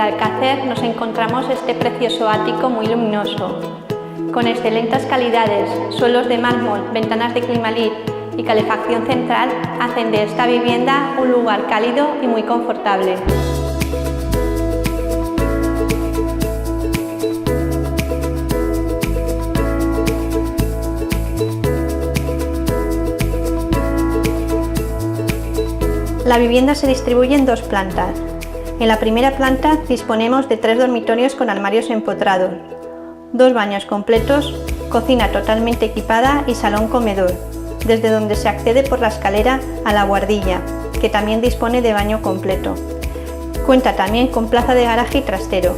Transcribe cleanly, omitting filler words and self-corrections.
Alcácer nos encontramos este precioso ático muy luminoso, con excelentes calidades, suelos de mármol, ventanas de Climalit y calefacción central hacen de esta vivienda un lugar cálido y muy confortable. La vivienda se distribuye en dos plantas. En la primera planta disponemos de 3 dormitorios con armarios empotrados, 2 baños completos, cocina totalmente equipada y salón comedor, desde donde se accede por la escalera a la buhardilla, que también dispone de baño completo. Cuenta también con plaza de garaje y trastero.